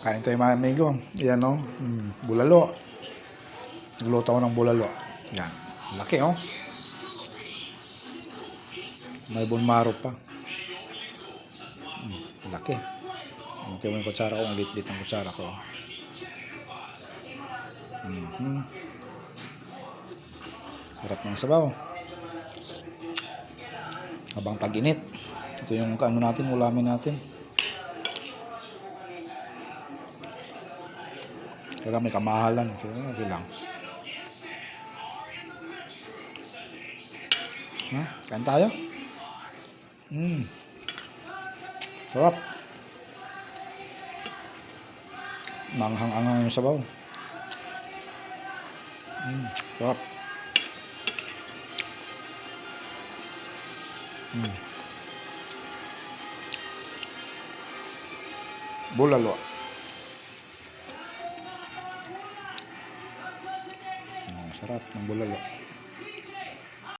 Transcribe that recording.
Kain tayo mga amigo. Yan o. Bulalo. Nagluto ako ng bulalo. Yan. Laki o. May bone marrow pa. Laki. Ito mo yung kutsara ko. Ang lit-lit ang kutsara ko. Sarap ng sabaw. Habang tag-init. Ito yung kaano natin, ulamin natin. Kaya may kamahalan. So, okay lang. Kain tayo. Sarap. Manghang-anghang yung sabaw. Sarap. Bulalo. Sarap ng bulalo.